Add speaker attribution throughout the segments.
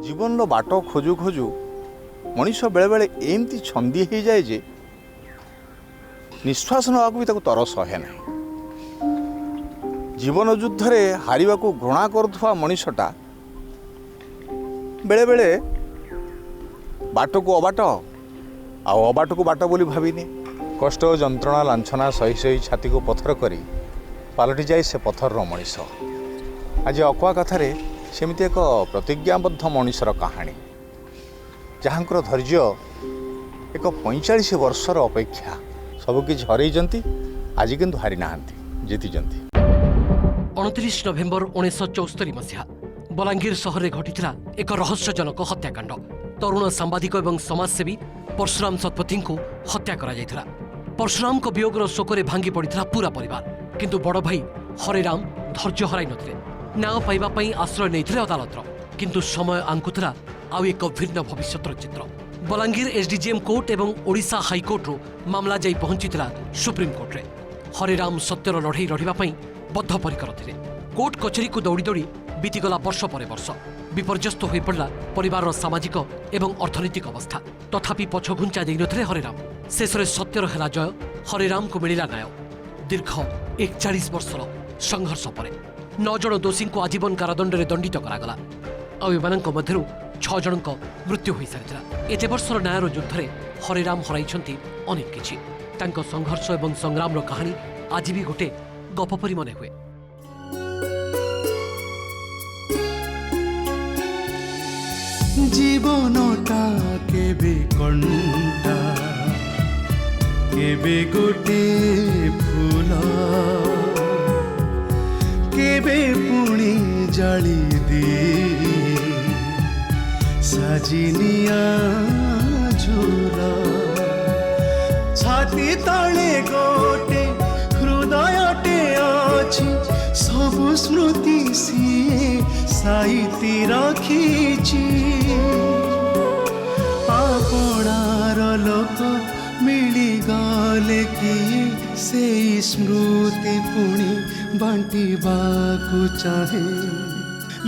Speaker 1: ଜୀବନର ବାଟ ଖୋଜୁ ଖୋଜୁ ମଣିଷ ବେଳେବେଳେ ଏମିତି ଛନ୍ଦି ହେଇଯାଏ ଯେ ନିଶ୍ୱାସ ନେବାକୁ ବି ତାକୁ ତର ସହେ ନାହିଁ। ଜୀବନ ଯୁଦ୍ଧରେ ହାରିବାକୁ ଘୃଣା କରୁଥିବା ମଣିଷଟା ବେଳେବେଳେ ବାଟକୁ ଅବାଟ ଆଉ ଅବାଟକୁ ବାଟ ବୋଲି ଭାବିନି। କଷ୍ଟ ଯନ୍ତ୍ରଣା ଲାଞ୍ଛନା ସହି ସହି ଛାତିକୁ ପଥର କରି ପାଲଟିଯାଏ ସେ ପଥରର ମଣିଷ। ଆଜି ଅକୁଆ କଥାରେ ସେମିତି ଏକ ପ୍ରତିଜ୍ଞାବଦ୍ଧ ମଣିଷର କାହାଣୀ, ଯାହାଙ୍କର ଧୈର୍ଯ୍ୟ ଏକ 45 ବର୍ଷର ଅପେକ୍ଷା। ସବୁକିଛି ହରେଇଛନ୍ତି, ଆଜି କିନ୍ତୁ ହାରି ନାହାନ୍ତି, ଜିତିଛନ୍ତି।
Speaker 2: 29 ନଭେମ୍ବର 1974 ମସିହା ବଲାଙ୍ଗୀର ସହରରେ ଘଟିଥିଲା ଏକ ରହସ୍ୟଜନକ ହତ୍ୟାକାଣ୍ଡ। ତରୁଣ ସାମ୍ବାଦିକ ଏବଂ ସମାଜସେବୀ ପରଶୁରାମ ଶତପଥୀଙ୍କୁ ହତ୍ୟା କରାଯାଇଥିଲା। ପରଶୁରାମଙ୍କ ବିୟୋଗର ଶୋକରେ ଭାଙ୍ଗି ପଡ଼ିଥିଲା ପୁରା ପରିବାର। କିନ୍ତୁ ବଡ଼ ଭାଇ ହରେରାମ ଧୈର୍ଯ୍ୟ ହରାଇ ନଥିଲେ। ନ୍ୟାୟ ପାଇବା ପାଇଁ ଆଶ୍ରୟ ନେଇଥିଲେ ଅଦାଲତର। କିନ୍ତୁ ସମୟ ଆଙ୍କୁଥିଲା ଆଉ ଏକ ଭିନ୍ନ ଭବିଷ୍ୟତର ଚିତ୍ର। ବଲାଙ୍ଗୀର ଏସ୍ଡିଜିଏମ୍ କୋର୍ଟ ଏବଂ ଓଡ଼ିଶା ହାଇକୋର୍ଟରୁ ମାମଲା ଯାଇ ପହଞ୍ଚିଥିଲା ସୁପ୍ରିମକୋର୍ଟରେ। ହରେରାମ ସତ୍ୟର ଲଢ଼େଇ ଲଢ଼ିବା ପାଇଁ ବଦ୍ଧପରିକର ଥିଲେ। କୋର୍ଟ କଚେରୀକୁ ଦୌଡ଼ି ଦୌଡ଼ି ବିତିଗଲା ବର୍ଷ ପରେ ବର୍ଷ। ବିପର୍ଯ୍ୟସ୍ତ ହୋଇପଡ଼ିଲା ପରିବାରର ସାମାଜିକ ଏବଂ ଅର୍ଥନୈତିକ ଅବସ୍ଥା। ତଥାପି ପଛଘୁଞ୍ଚା ଦେଇନଥିଲେ ହରେରାମ। ଶେଷରେ ସତ୍ୟର ହେଲା ଜୟ, ହରେରାମଙ୍କୁ ମିଳିଲା ନ୍ୟାୟ। ଦୀର୍ଘ 41 ବର୍ଷର ସଂଘର୍ଷ ପରେ 9 ଜଣ ଦୋଷୀଙ୍କୁ ଆଜୀବନ କାରାଦଣ୍ଡରେ ଦଣ୍ଡିତ କରାଗଲା। ଆଉ ଏମାନଙ୍କ ମଧ୍ୟରୁ 6 ଜଣଙ୍କ ମୃତ୍ୟୁ ହୋଇସାରିଥିଲା। ଏତେ ବର୍ଷର ନ୍ୟାୟର ଯୁଦ୍ଧରେ ହରେରାମ ହରାଇଛନ୍ତି ଅନେକ କିଛି। ତାଙ୍କ ସଂଘର୍ଷ ଏବଂ ସଂଗ୍ରାମର କାହାଣୀ ଆଜି ବି ଗୋଟେ ଗପ ପରି ମନେ ହୁଏ।
Speaker 3: জীবনটা কেবে কণ্টা কেবে গোটে ফুল কেবে পুଣି জালি দিয়ে সাজিনিয়া ঝুল ছাতি তলে গোটে হৃদয়টে ଅଛି ସବୁ ସ୍ମୃତି ସିଏ ସାଇତି ରଖିଛି। ଆପଣାର ଲୋକ ମିଳିଗଲେ କିଏ ସେଇ ସ୍ମୃତି ପୁଣି ବାଣ୍ଟିବାକୁ ଚାହେଁ।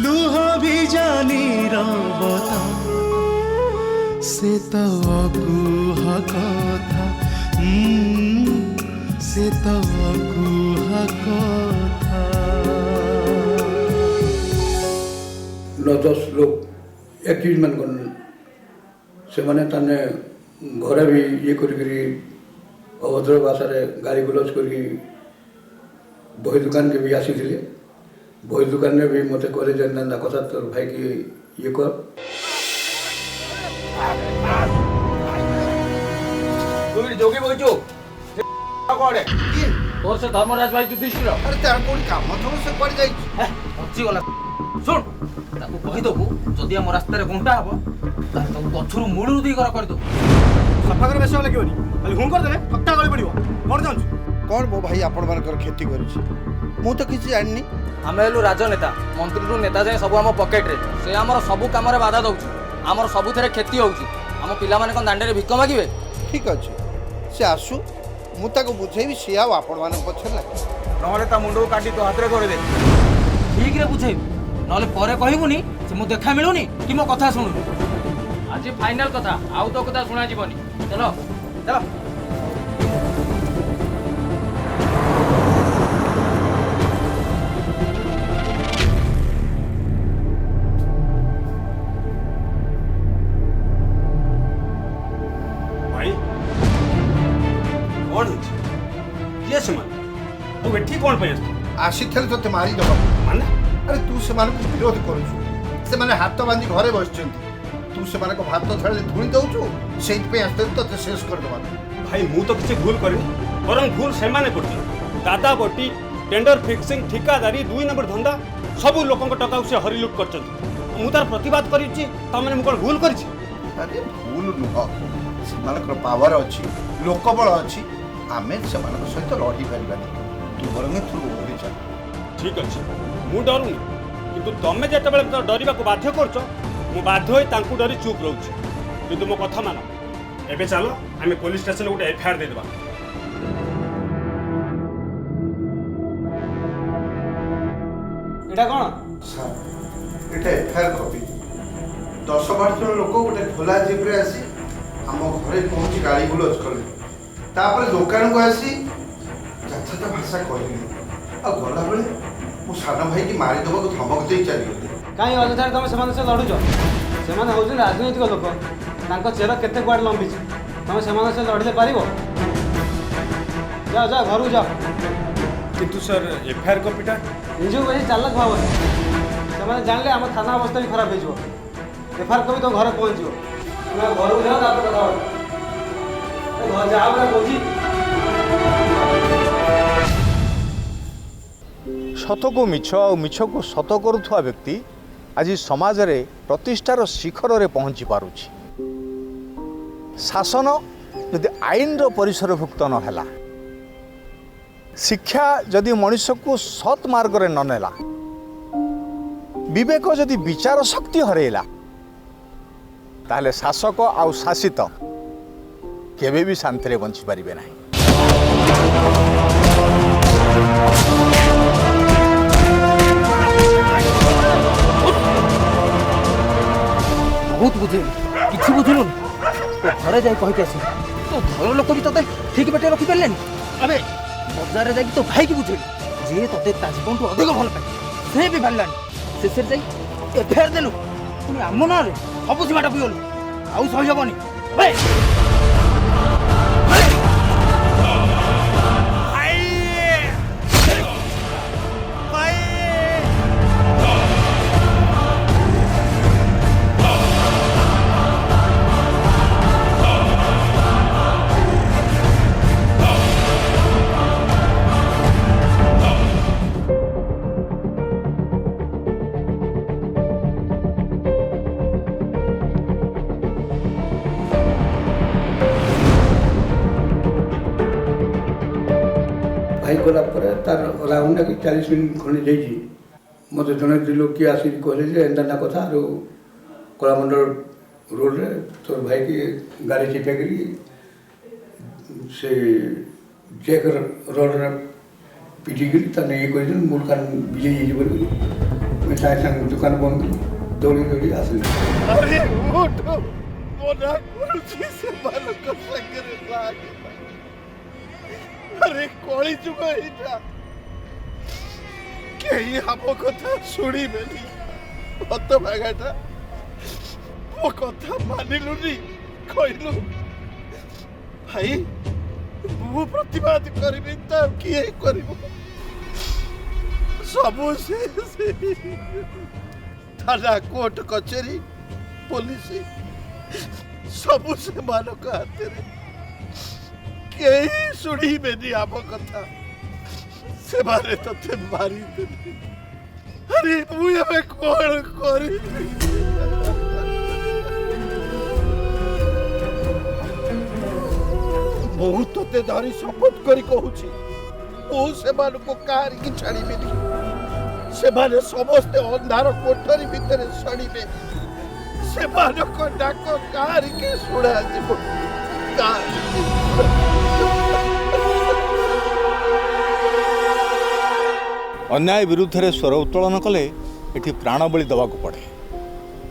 Speaker 3: ଲୁହ ଭିଜା ନିରବତା ସେ ତ ଅକୁହା କଥା, ସେ ତ ଅକୁହା କଥା।
Speaker 4: 9-10 लोग एक्यूज मान से मैंने ताने घरे भी ये करी अभद्र भाषा गाली गुलज करी बही दुकान के भी आसी थे। बही दुकान में भी मत करे ना कथा तोर भाई की ये कर
Speaker 5: जोगी बगीचो तोर से धर्मराज भाई युधिष्ठिर
Speaker 6: अरे तार कोन काम थोड़ा से पड़ जाई
Speaker 5: पची गला सुन ताको कहि दबु जदी हम रास्ता रे गुंटा हबो तार तो गछरु मूळु दी कर दो
Speaker 6: सफा कर बेस लागियोनी खाली हुं कर देले फट्टा गली पड़िबो मर जांछु कोन बो भाई आपण मानकर खेती करूची मु तो किछि जाननी।
Speaker 5: आमे हेलु राजनेता मंत्री रु नेता जाय सब हम पॉकेट रे से हमर सब काम रे बाधा दउची हमर सब थरे खेती होउची हम पिला माने कोन दांडे रे भिक मागिबे।
Speaker 6: ठीक अछि से आसु मु ताको बुझेबी से आ आपण मान पछर लागे
Speaker 5: नहले ता मुंडो काटी तो हाथ रे करे दे ठीक रे बुझेबी नहले परे कहिबुनी से मु देखा मिलुनी कि मो कथा सुनुनी। आज फाइनल कथा आउ तो कथा सुना जीवनी चलो चलो
Speaker 7: भाई कौन ये समान तू एठी कौन पे
Speaker 6: आसी थेल तो मारी दबा
Speaker 7: माने
Speaker 6: अरे तू से मान को विरोध करूछु से माने हाथ बांधी घरे बसचंती तू से मान को भात थाले धुणी दउछु सेइत पे आस्ते तो शेष कर दबा।
Speaker 7: भाई मु तो किसी भूल करिनी बरं भूल से माने करती दादा बटी टेंडर फिक्सिंग ठिकादारी 2 नंबर धंदा सब लोकन टका से हरिलुट करचंती मु तार प्रतिवाद करिछि त माने मु कोन भूल करिछि।
Speaker 6: अरे भूल नुह से मान को पावर अछि लोकबल अछि आमे से मान को सहित लड़ी परिबानी तू बरंगे तू ओडी जा
Speaker 7: ठीक अछि मु डरुनी किंतु तमे जेते बेले डरिबा को बाध्य करछ मु बाध्य होई तांकु डरी चुप रहउछि किंतु मो कथा मानो एबे चलो आमे पुलिस स्टेशन गोटे एफआईआर दे देबा।
Speaker 5: एटा कोन
Speaker 6: सर एटा एफआईआर कॉपी 10-12 ଜଣ ଲୋକ ଗୋଟେ ଖୋଲା ଜିପ୍ରେ ଆସି ଆମ ଘରେ ପହଞ୍ଚି ଗାଳି ଗୁଲଜ କଲେ। ତାପରେ ଦୋକାନକୁ ଆସି ଯଥାର୍ଥ ଭାଷା କହିଲେ। ଆଉ ଗଲାବେଳେ ମୋ ସାନ ଭାଇକି ମାରିଦେବାକୁ ଧମକ ଦେଇ ଚାଲିଗଲେ।
Speaker 5: କାହିଁ ଅଯଥାରେ ତମେ ସେମାନଙ୍କ ସହ ଲଢୁଛ? ସେମାନେ ହେଉଛନ୍ତି ରାଜନୈତିକ ଲୋକ, ତାଙ୍କ ଚେର କେତେ କୁଆଡ଼େ ଲମ୍ବିଛି। ତମେ ସେମାନଙ୍କ ସହ ଲଢ଼ିଲେ ପାରିବ? ଯାଅ ଯାଅ ଘରକୁ ଯାଅ।
Speaker 7: କିନ୍ତୁ ସାର୍ ଏଫଆଇଆର କପିଟା
Speaker 5: ନିଜକୁ ବେଶୀ ଚାଲାକ ଭାବନି। ସେମାନେ ଜାଣିଲେ ଆମ ଥାନା ଅବସ୍ଥା ବି ଖରାପ ହେଇଯିବ। ଏଫଆଇଆର କପି ତମ ଘରେ ପହଞ୍ଚିବ। ତୁମେ ଘରକୁ ଯାଅ, ତାପରେ କଥା ହବ। ଯାଅ ପୁରା କହୁଛି।
Speaker 1: ସତକୁ ମିଛ ଆଉ ମିଛକୁ ସତ କରୁଥିବା ବ୍ୟକ୍ତି ଆଜି ସମାଜରେ ପ୍ରତିଷ୍ଠାର ଶିଖରରେ ପହଞ୍ଚି ପାରୁଛି। ଶାସନ ଯଦି ଆଇନର ପରିସରଭୁକ୍ତ ନ ହେଲା, ଶିକ୍ଷା ଯଦି ମଣିଷକୁ ସତ୍ ମାର୍ଗରେ ନ ନେଲା, ବିବେକ ଯଦି ବିଚାର ଶକ୍ତି ହରେଇଲା, ତାହେଲେ ଶାସକ ଆଉ ଶାସିତ କେବେ ବି ଶାନ୍ତିରେ ବଞ୍ଚିପାରିବେ ନାହିଁ।
Speaker 5: ବହୁତ ବୁଝେଇଲି, କିଛି ବୁଝିଲୁନି। ତୋ ଘରେ ଯାଇ କହିକି ଆସିଲି। ତୋ ଘର ଲୋକ ବି ତତେ ଠିକ ବାଟେ ରଖିପାରିଲେନି। ଆବେ ବଜାରରେ ଯାଇକି ତୋ ଭାଇକି ବୁଝେଇଲି, ଯିଏ ତତେ ତା ଜୀବନଠୁ ଅଧିକ ଭଲ ପାଏ, ସେ ବି ଭାରିଲାନି। ଶେଷରେ ଯାଇ ଏଫଆଇଆର ଦେଲୁ, ପୁଣି ଆମ ନାଁରେ ସବୁ ସୀମାଟା ପିଗଲୁ। ଆଉ ସହି ହବନି।
Speaker 4: ଭାଇ ଗଲା ପରେ ତାର ରାଉଣ୍ଡ କି 40 ମିନିଟ୍ ଖଣ୍ଡେ ଯାଇଛି। ମୋତେ ଜଣେ ଦୁଇ ଲୋକ କିଏ ଆସିକି କହିଲେ ଯେ ଏନ୍ତା ନା କଥା ଆଉ କଳାମଣ୍ଡଳ ରୋଡ଼ରେ ତୋର ଭାଇକି ଗାଡ଼ି ଚିପେଇକିରି ସେ ଚେକ୍ ରୋଡ଼ରେ ପିଟିକିରି ତାନେ ଇଏ କରିଦେଲି। ମୋ ଦୋକାନ ବିଜେଇ ଯାଇଛି ବୋଲି ମୁଁ ସାଙ୍ଗେ ସାଙ୍ଗେ ଦୋକାନ ବନ୍ଦ କରି ଦୌଡ଼ି ଦୌଡ଼ି ଆସିଲି।
Speaker 6: ଆରେ ଉଠ, ମନା କରୁଛି ସେମାନଙ୍କ ସାଙ୍ଗରେ ଲାଗିବା। ଆରେ କଳି ଯୁଗ ଏଇଟା, କେହି ଆମ କଥା ଶୁଣିବେନି। ହତଭାଗାଟା ମୋ କଥା ମାନିଲୁନି, କହିଲୁ ଭାଇ ମୁଁ ପ୍ରତିବାଦ କରିବି ତ କିଏ କରିବ? ସବୁ ସେ ଥାନା କୋର୍ଟ କଚେରୀ ପୋଲିସ ସବୁ ସେମାନଙ୍କ ହାତରେ। କେହି ଶୁଣିବେନି ଆମ କଥା, ସେମାନେ ତତେ ମାରିଦେବେ। ଆରେ ମୁଁ ଏବେ କଣ କରିବି? ମୁଁ ତତେ ଧରି ଶପଥ କରି କହୁଛି, ମୁଁ ସେମାନଙ୍କୁ କାହାରିକି ଛାଡ଼ିବିନି। ସେମାନେ ସମସ୍ତେ ଅନ୍ଧାର କୋଠରୀ ଭିତରେ ସଡ଼ିବେ। ସେମାନଙ୍କ ଡାକ କାହାରିକି ଶୁଣାଯିବ।
Speaker 1: ଅନ୍ୟାୟ ବିରୁଦ୍ଧରେ ସ୍ୱର ଉତ୍ତୋଳନ କଲେ ଏଠି ପ୍ରାଣବଳି ଦେବାକୁ ପଡ଼େ।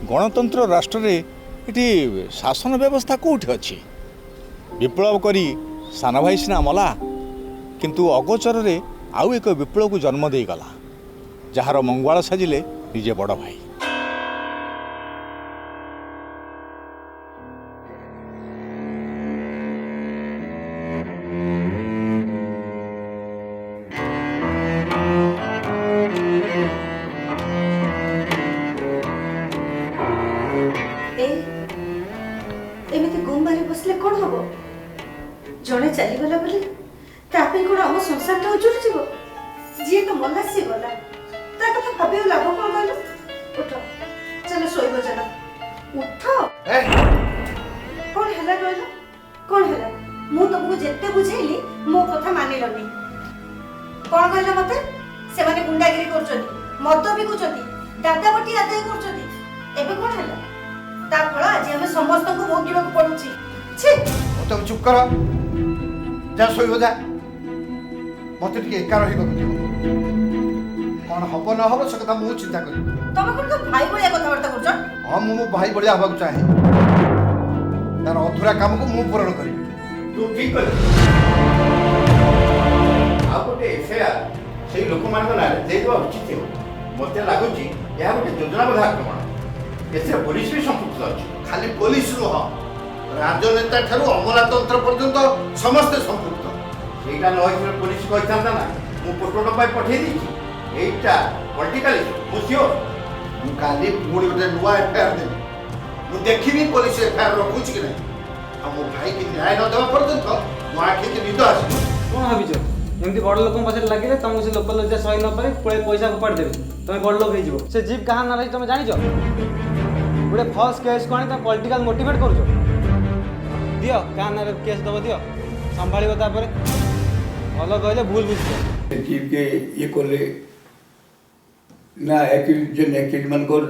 Speaker 1: ଗଣତନ୍ତ୍ର ରାଷ୍ଟ୍ରରେ ଏଠି ଶାସନ ବ୍ୟବସ୍ଥା କେଉଁଠି ଅଛି? ବିପ୍ଳବ କରି ସାନ ଭାଇ ସିନା ମଲା, କିନ୍ତୁ ଅଗୋଚରରେ ଆଉ ଏକ ବିପ୍ଳବକୁ ଜନ୍ମ ଦେଇଗଲା, ଯାହାର ମଙ୍ଗଳ ସାଜିଲେ ନିଜେ ବଡ଼ ଭାଇ।
Speaker 8: ଏମିତି ଗୁମ୍ ମାରି ବସିଲେ କ'ଣ ହବ? ଜଣେ ଚାଲିଗଲା ବୋଲି ତା ପାଇଁ କ'ଣ ଆମ ସଂସାରଟା ଉଜୁଡ଼ି ଯିବ? ଯିଏ ତ ମଲା ସିଏ ଗଲା, ତା କଥା ଭାବିବା ଲାଭ କ'ଣ କହିଲ? ଉଠ, ଚାଲ ଶୋଇବ, ଚାଲ ଉଠ। କ'ଣ ହେଲା କହିଲ? କ'ଣ ହେଲା? ମୁଁ ତମକୁ ଯେତେ ବୁଝେଇଲି ମୋ କଥା ମାନିଲନି। କ'ଣ କହିଲ ମତେ? ସେମାନେ ଗୁଣ୍ଡାଗିରି କରୁଛନ୍ତି, ମଦ ବିକୁଛନ୍ତି, ଦାଦା ବଟି ଆଦାୟ କରୁଛନ୍ତି। ଏବେ କ'ଣ ହେଲା? ତା ଫଳ ଆଜି ଆମେ ସମସ୍ତଙ୍କୁ ଭୋଗିବାକୁ ପଡୁଛି।
Speaker 6: ତମେ ଚୁପ୍ କର, ଯା ଶୋଇବ ଯା। ମତେ ଟିକେ ଏକା ରହିବାକୁ ଦିଅ। କଣ ହବ ନ ହବ ସେ କଥା ମୁଁ ଚିନ୍ତା କରିବି।
Speaker 8: ତମେ କଣ ତ ଭାଇ ଭଳିଆ କଥାବାର୍ତ୍ତା କରୁଛ?
Speaker 6: ହଁ ମୁଁ ମୋ ଭାଇ ଭଳିଆ ହେବାକୁ ଚାହେଁ। ତାର ଅଧୁରା କାମକୁ ମୁଁ ପୂରଣ କରିବି।
Speaker 1: ତୁ ଠିକ୍ କଲୁ। ଆଉ ଗୋଟେ ଏଫଆଇଆର ସେଇ ଲୋକମାନଙ୍କ ନାଁରେ ଦେଇଦେବା ଉଚିତ ହେବ। ମୋତେ ଲାଗୁଛି ଏହା ଗୋଟେ ଯୋଜନାବଦ୍ଧ ଆକ୍ରମଣ। ଏଥିରେ ପୋଲିସ ବି ସମ୍ପୃକ୍ତ ଅଛି।
Speaker 6: ଖାଲି ପୋଲିସ ନୁହଁ, ରାଜନେତା ଠାରୁ ଅମଲାତନ୍ତ୍ର ପର୍ଯ୍ୟନ୍ତ ସମସ୍ତେ ସମ୍ପୃକ୍ତ।
Speaker 1: ସେଇଟା ନ ହେଇଥିଲେ ପୋଲିସ କହିଥାନ୍ତା ନା ମୁଁ ପୋଷ୍ଟମର୍ଟମ ପାଇଁ ପଠେଇ ଦେଇଛି। ଏଇଟା ପଲିଟିକାଲ ଇସ୍ୟୁ, ମୁଁ ସିଓର।
Speaker 6: ମୁଁ କାଲି ପୁଣି ଗୋଟେ ନୂଆ ଏଫଆଇଆର ଦେବି। ମୁଁ ଦେଖିବି ପୋଲିସ ଏଫଆଇଆର ରଖୁଛି କି ନାହିଁ। ଆଉ ମୋ ଭାଇକି ନ୍ୟାୟ ନ ଦେବା ପର୍ଯ୍ୟନ୍ତ ମୋ ଆଖିକି ନିଦ ଆସିବ।
Speaker 5: କ'ଣ ଭାବିଛ ଏମିତି ବଡ଼ ଲୋକଙ୍କ ପାଖରେ ଲାଗିଲେ ତମକୁ ସେ ଲୋକ ଲଜ୍ଜା ସହି ନ ପାରି ପୁଳେ ପଇସା ଫୋପାଡ଼ି ଦେବେ, ତମେ ବଡ଼ ଲୋକ ହେଇଯିବ। ସେ ଜିପ୍ କାହା ନାଁ ରହିଛି ତମେ ଜାଣିଛ? ଗୋଟେ ଫଲ୍ସ କେସ୍କୁ ଆଣି ତମେ ପଲିଟିକାଲ ମୋଟିଭେଟ୍ କରୁଛ। ଦିଅ କାହା ନାଁରେ କେସ୍ ଦେବ ଦିଅ, ସମ୍ଭାଳିବ ତାପରେ। ଭଲ କହିଲେ ଭୁଲ ବୁଝିଛ।
Speaker 4: जीव के ये कले ना जेन एक्यूज मानकर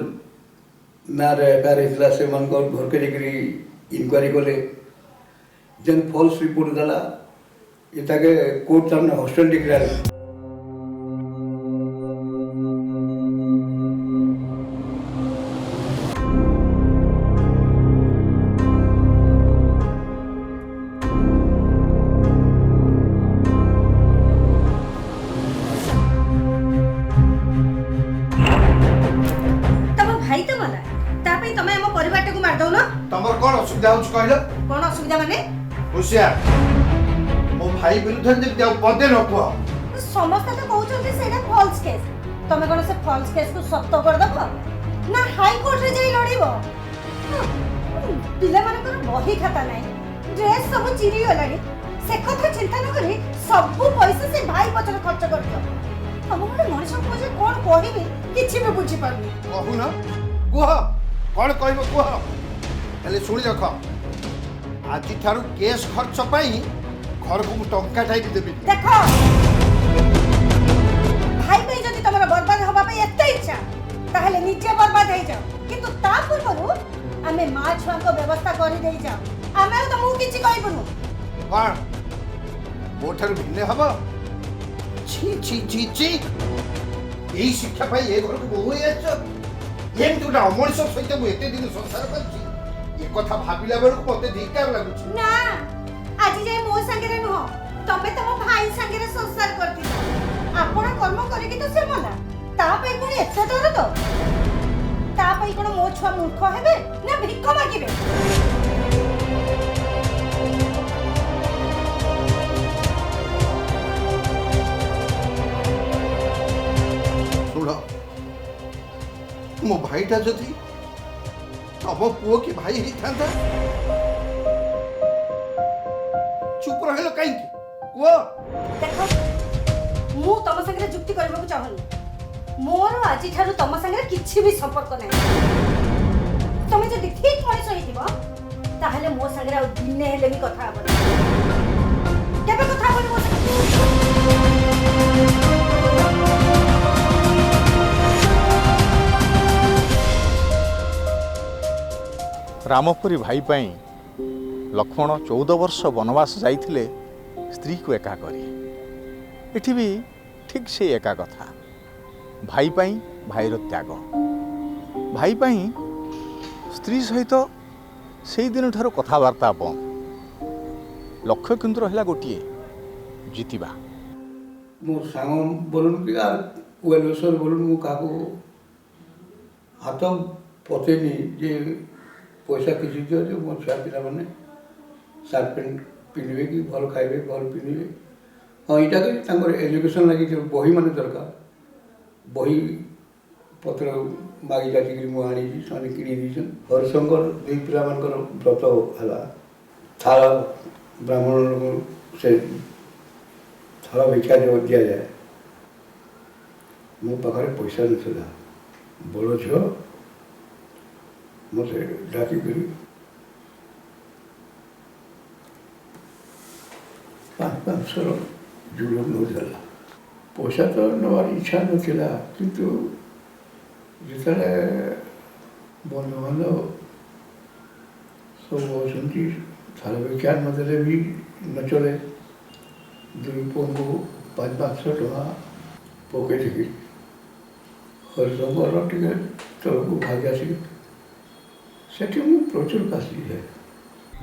Speaker 4: ना एफआईआर होता से मानकर घर के जाकरी इनक्वारी कले जेन फॉल्स रिपोर्ट देला इताके कोर्ट सामने हॉस्टल डिक्लेयर
Speaker 8: भाई तो मला तापई तमे हम परिवारटा को मार दउ न।
Speaker 6: तमर कौन असुविधा होछ कहलो?
Speaker 8: कोन असुविधा माने?
Speaker 6: होशियार मो भाई विरुद्ध जे पदे न कुह।
Speaker 8: समस्त तो कहउछ जे सेटा फॉल्स केस। तमे कोन से फॉल्स केस को सत्य कर दबो ना हाई कोर्ट रे जाई लड़ीबो? पिला मन को बही खाता नै, ड्रेस सब चिरी गलानी। से कथा चिंता न करी सब पैसा से भाई पछर खर्च कर दियो। हम गोटे मनुष्य को जे कोन कहबी किछि भी बुझी पाबी।
Speaker 6: कहू न कुह कौन कहबो कुह। हेले सुनी रख, आज ठारू केस खर्च पाई घर को टंका टाइप देबी।
Speaker 8: देखो भाई पे जदि तमरा बर्बाद होबा पे एते इच्छा ताहले निजे बर्बाद हो जाओ, किंतु ता पूर्वरु आमे मां छुआ को व्यवस्था करि देई जाओ। आमे तो मु किछि कहबनु
Speaker 6: कौन मोठर भिन्ने हबो? छी छी छी छी एई शिक्षा पाई ए घर को बहु एछ। एमति गोटे अमଣିଷ सहित मु एते दिन संसार करछि। ए कथा भाबिला बेलକୁ मते धिकार लागुछि।
Speaker 8: ना आज जाय मो संगे नुह, तमे तम भाई संगे संसार करती। आपण कर्म करी कि तो से मला ता पे कोन एते डर तो ता पे कोन मो छुआ मूर्ख हेबे ना भिख मागिबे?
Speaker 6: सुन मो भाईटा जदि तम पुओ की भाई ही था चुप रहलो कहीं कुह।
Speaker 8: देखो मु तम संगे जुक्ति करबा चाहनी। मोर आज ठारू तम संगे किछि भी संपर्क नै। तमे जदि ठीक मଣିଷ ହେଇथिबो ताहले मो संगे आ दिने हेले भी कथा हबो। केबे कथा हबो मो संगे?
Speaker 1: ରାମପୁରୀ ଭାଇ ପାଇଁ ଲକ୍ଷ୍ମଣ 14 ବର୍ଷ ବନବାସ ଯାଇଥିଲେ ସ୍ତ୍ରୀକୁ ଏକା କରି। ଏଠି ବି ଠିକ୍ ସେଇ ଏକା କଥା। ଭାଇ ପାଇଁ ଭାଇର ତ୍ୟାଗ, ଭାଇ ପାଇଁ ସ୍ତ୍ରୀ ସହିତ ସେଇଦିନଠାରୁ କଥାବାର୍ତ୍ତା ବନ୍ଦ। ଲକ୍ଷ୍ୟ କିନ୍ତୁ ରହିଲା ଗୋଟିଏ, ଜିତିବା।
Speaker 4: मो सांग बोलून कि यार वेल विशर बोलून मु काको हाथ पतेनी जे पैसा किसी दियो जे मो छुआ पिला माने सार्ट पैंट पिन्हबे कि भल खाइबे भल पिन्हबे। हाँ इटा कि तांकर एजुकेशन लागि जे बही माने दरकार बही पत्र मागी जाति मु आनी साने किनी दिसन। हरिशंकर दुई पिला मानकर व्रत हला थाल ब्राह्मण से थाल भिक्षा जो दिया जाए मो पाखे पैसा नथिला। बड़ झील मत डाकिक 500 जुलूम नौला। पैसा तो नवार इच्छा नथिला, किंतु जिते बंधुबांधव सब अच्छी थाल भिक्षा नदेले भी न चले। दुई पुओं को 500 टଙ୍କା पकई ହରିଶଙ୍କର ଟିକେ ତଳକୁ ଭାଗି ଆସିକି ସେଠି ମୁଁ ପ୍ରଚୁର କାଶିଯାଏ।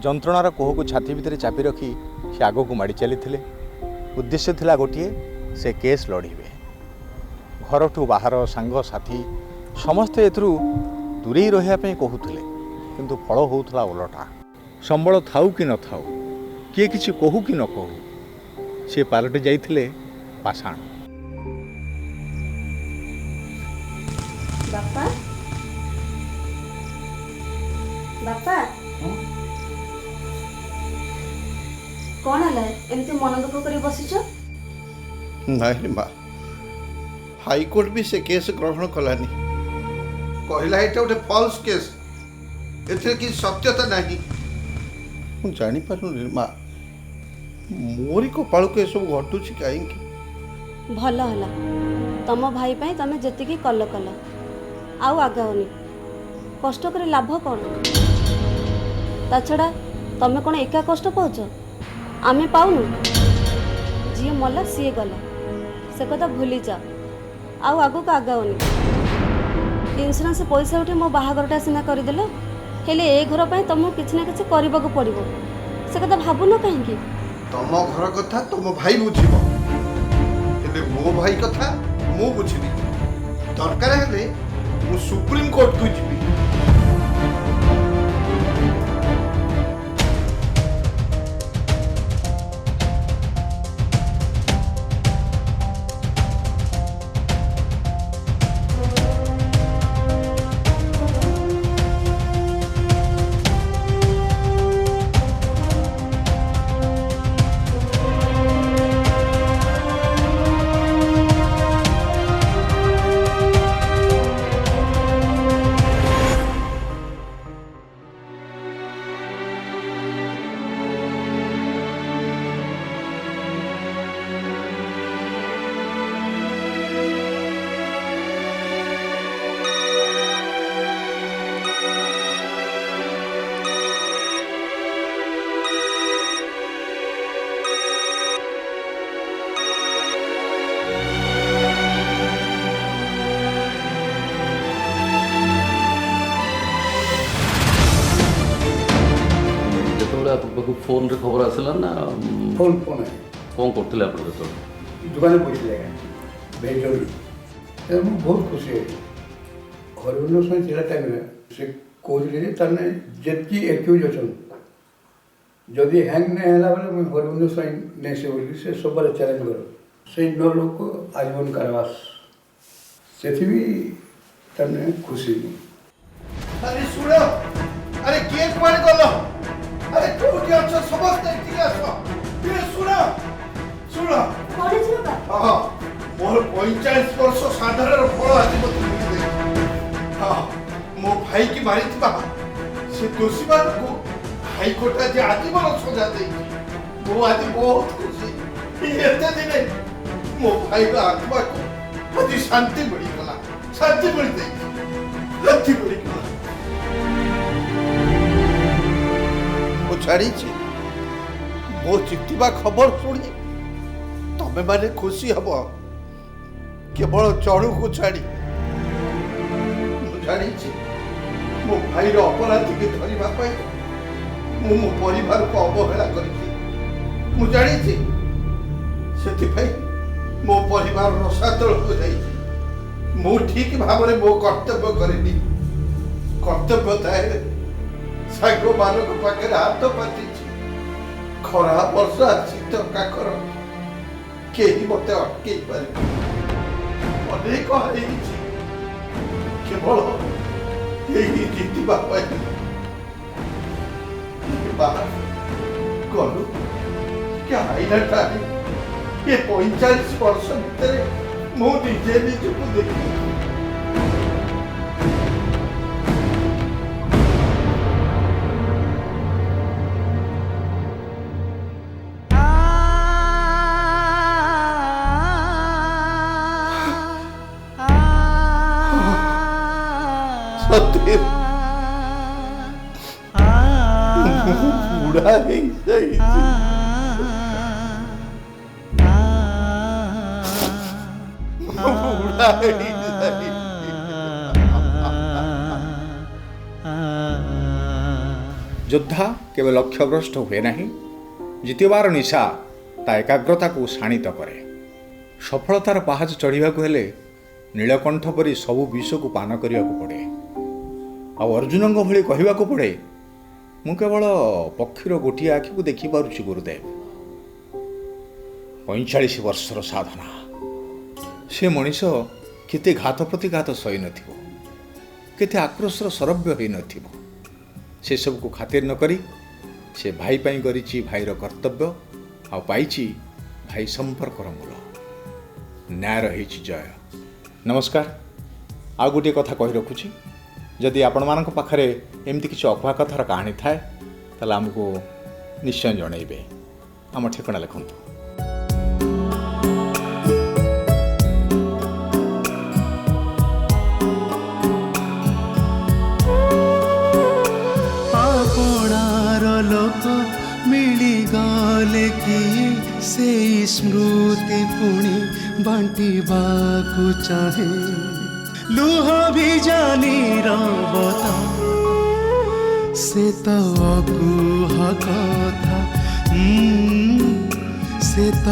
Speaker 1: ଯନ୍ତ୍ରଣାର କୋହକୁ ଛାତି ଭିତରେ ଚାପି ରଖି ସେ ଆଗକୁ ମାଡ଼ି ଚାଲିଥିଲେ। ଉଦ୍ଦେଶ୍ୟ ଥିଲା ଗୋଟିଏ, ସେ କେସ୍ ଲଢ଼ିବେ। ଘରଠୁ ବାହାର ସାଙ୍ଗସାଥି ସମସ୍ତେ ଏଥିରୁ ଦୂରେଇ ରହିବା ପାଇଁ କହୁଥିଲେ, କିନ୍ତୁ ଫଳ ହେଉଥିଲା ଓଲଟା। ସମ୍ବଳ ଥାଉ କି ନଥାଉ, କିଏ କିଛି କହୁ କି ନ କହୁ, ସେ ପାଲଟି ଯାଇଥିଲେ ପାଷାଣ।
Speaker 8: ବାପା ବାପା କଣ ହେଲା ଏମିତି ମନ ଦୁଃଖ କରି ବସିଛ?
Speaker 6: ନାଇଁ ମା, ହାଇକୋର୍ଟ ବି ସେ କେସ୍ ଗ୍ରହଣ କଲାନି। କହିଲା ଏଇଟା ଗୋଟେ ଫଲ୍ସ କେସ୍, ଏଥିରେ କିଛି ସତ୍ୟତା ନାହିଁ। ମୁଁ ଜାଣିପାରୁନି ମା, ମୋରି କପାଳକୁ ଏସବୁ ଘଟୁଛି କାହିଁକି?
Speaker 9: ଭଲ ହେଲା, ତମ ଭାଇ ପାଇଁ ତମେ ଯେତିକି କଲ ଆଉ ଆଗାଓନି। କଷ୍ଟ କରି ଲାଭ କ'ଣ? ତା ଛଡ଼ା ତମେ କ'ଣ ଏକା କଷ୍ଟ ପାଉଛ? ଆମେ ପାଉନୁ? ଯିଏ ମଲା ସିଏ ଗଲା, ସେ କଥା ଭୁଲି ଯାଅ। ଆଉ ଆଗକୁ ଆଗାଓନି। ଇନ୍ସୁରାନ୍ସ ପଇସା ଉଠି ମୋ ବାହାଘରଟା ସିନା କରିଦେଲ, ହେଲେ ଏ ଘର ପାଇଁ ତମକୁ କିଛି ନା କିଛି କରିବାକୁ ପଡ଼ିବ। ସେ କଥା ଭାବୁନ କାହିଁକି?
Speaker 6: ତମ ଘର କଥା ତମ ଭାଇ ବୁଝିବ, ହେଲେ ମୋ ଭାଇ କଥା ମୁଁ ବୁଝିବି। ଦରକାର ହେଲେ ମୁଁ ସୁପ୍ରିମ କୋର୍ଟକୁ ଯିବି।
Speaker 10: फोन रे खबर आसला ना
Speaker 4: ଫୋନ୍ ଫୋନ୍ ଆଏ
Speaker 10: कौन करते आप जो
Speaker 4: ଦୋକାନରେ ପଇଥିଲେ ଆଜ୍ଞା, ଭେରି ଜରୁରୀ। ତେଣୁ ମୁଁ ବହୁତ ଖୁସି ହେଲି। ହରିବନ୍ଧ ସ୍ୱାଇଁ ଥିଲା ଟାଇମ୍ରେ ସେ କହୁଥିଲେ ଯେ ତାମାନେ ଯେତିକି ଏକ୍ୟୁଜ୍ ଅଛନ୍, ଯଦି ହ୍ୟାଙ୍ଗ ନାଇଁ ହେଲା ବେଲେ ମୁଇଁ ହରିବନ୍ଧ ସ୍ୱାଇଁ ନେଇसे ବୋଲି ସେ ସବୁବେଳେ ଚ୍ୟାଲେଞ୍ଜ କର। ସେଇ 9 ଲୋକ ଆଜୀବନ କାରାବାସ, ସେଥି ବି ତାମାନେ ଖୁସି।
Speaker 6: ଆରେ ଶୁଣ, ଆରେ କିଏ କୁଆଡ଼େ ଗଲ? ଆରେ କୋଉଠି ଅଛ? ସମସ୍ତେ ଏଠିକି ଆସ। ଟିକେ ଶୁଣ ଶୁଣ।
Speaker 8: କଣ ହେଇଛି ବାପା?
Speaker 6: ହଁ, ମୋର 45 ବର୍ଷ ସାଧାରଣ ଫଳ ଆଜି ମୋତେ ମିଳିଯାଇଛି। ହଁ, ମୋ ଭାଇକି ମାରିଥିବା ସେ ଦୋଷୀମାନଙ୍କୁ ହାଇକୋର୍ଟ ଆଜି ଆଜୀବନ ସଜା ଦେଇଛି। ମୁଁ ଆଜି ବହୁତ ଖୁସି। ଏତେ ଦିନେ ମୋ ଭାଇର ଆତ୍ମାକୁ ଆଜି ଶାନ୍ତି ମିଳିଗଲା, ଶାନ୍ତି ମିଳିଯାଇଛି, ଶାନ୍ତି ମିଳିଗଲା। ମୁଁ ଛାଡ଼ିଛି ମୋ ଜିତିବା ଖବର ଶୁଣି ତମେ ମାନେ ଖୁସି ହବ, କେବଳ ଚଢୁକୁ ଛାଡ଼ି। ମୁଁ ଜାଣିଛି ମୋ ଭାଇର ଅପରାଧୀକି ଧରିବା ପାଇଁ ମୁଁ ମୋ ପରିବାରକୁ ଅବହେଳା କରିଛି। ମୁଁ ଜାଣିଛି, ସେଥିପାଇଁ ମୋ ପରିବାର ରସାତଳକୁ ଯାଇଛି। ମୁଁ ଠିକ ଭାବରେ ମୋ କର୍ତ୍ତବ୍ୟ କରିନି। କର୍ତ୍ତବ୍ୟ ଥାଏ ସାଙ୍ଗମାନଙ୍କ ପାଖରେ ହାତ ପାତିଛି। ଖରା ବର୍ଷା ଶୀତ କାକର କେହି ମୋତେ ଅଟକେଇ ପାରିବେ। ଅନେକ ହେଇଛି, କେବଳ ଏହି ଜିତିବା ପାଇଁ। ଗଲୁ ଆଇନାଟା ଏ 45 ବର୍ଷ ଭିତରେ ମୁଁ ନିଜେ ନିଜକୁ ଦେଖିଲି। ବୁଢା ହେଇଯାଇଛି। ବୁଢା ହେଇଯାଇଛି।
Speaker 1: ଯୋଦ୍ଧା କେବେ ଲକ୍ଷ୍ୟଭ୍ରଷ୍ଟ ହୁଏ ନାହିଁ। ଜିତିବାର ନିଶା ତା ଏକାଗ୍ରତାକୁ ଶାଣିତ କରେ। ସଫଳତାର ପାହାଚ ଚଢ଼ିବାକୁ ହେଲେ ନୀଳକଣ୍ଠ ପରି ସବୁ ବିଷକୁ ପାନ କରିବାକୁ ପଡ଼େ। ଆଉ ଅର୍ଜୁନଙ୍କ ଭଳି କହିବାକୁ ପଡ଼େ, ମୁଁ କେବଳ ପକ୍ଷୀର ଗୋଟିଏ ଆଖିକୁ ଦେଖିପାରୁଛି ଗୁରୁଦେବ। 45 ବର୍ଷର ସାଧନା। ସେ ମଣିଷ କେତେ ଘାତ ପ୍ରତିଘାତ ସହିନଥିବ, କେତେ ଆକ୍ରୋଶର ସରବ୍ୟ ହୋଇନଥିବ। ସେସବୁକୁ ଖାତିର ନ କରି ସେ ଭାଇ ପାଇଁ କରିଛି ଭାଇର କର୍ତ୍ତବ୍ୟ, ଆଉ ପାଇଛି ଭାଇ ସମ୍ପର୍କର ମୂଳ। ନ୍ୟାୟର ହେଇଛି ଜୟ। ନମସ୍କାର। ଆଉ ଗୋଟିଏ କଥା କହି ରଖୁଛି, ଯଦି ଆପଣମାନଙ୍କ ପାଖରେ ଏମିତି କିଛି ଅକୁହା କଥାର କାହାଣୀ ଥାଏ ତାହେଲେ ଆମକୁ ନିଶ୍ଚୟ ଜଣାଇବେ। ଆମ ଠିକଣା ଲେଖନ୍ତୁ।
Speaker 3: ଆପଣାର ଲୋକ ମିଳିଗଲେ କିଏ ସେଇ ସ୍ମୃତି ପୁଣି ବାଣ୍ଟିବାକୁ ଚାହେଁ। ଲୁହ ବି ଜାନି ରବତା ସେ ତ ଅକୁହା କଥା, ସେ ତ